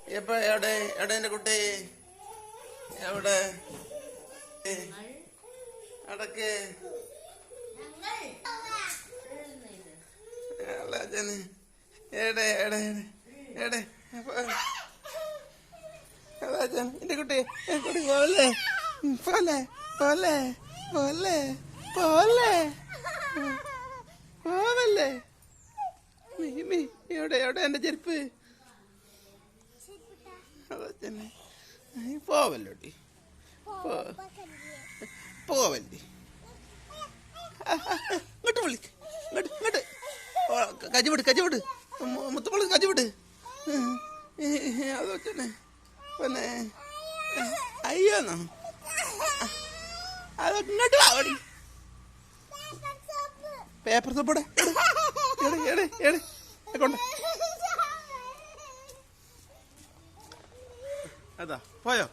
എവിടെ എവിടെ എന്റെ കുട്ടി എവിടെ അടക്ക് എടെ എടെ എടെ എന്റെ കുട്ടി കുട്ടി പോലെ പോലെ പോലെ പോലെ പോലെ പോവല്ലേ എവിടെ എവിടെ എന്റെ ചെരുപ്പ് അതന്നെ പോവല്ലോട്ടി പോവല്ലേ ഇങ്ങോട്ട് വിളിക്ക് ഇങ്ങോട്ട് ഇങ്ങോട്ട് കജിവിട് മുത്തപ്പളി കജിവിട് അത് തന്നെ പിന്നെ അയ്യോന്നോ അത് ഇങ്ങോട്ട് ആവടി പേപ്പർ സോപ്പടെ കൊണ്ട് അതാ പോയോ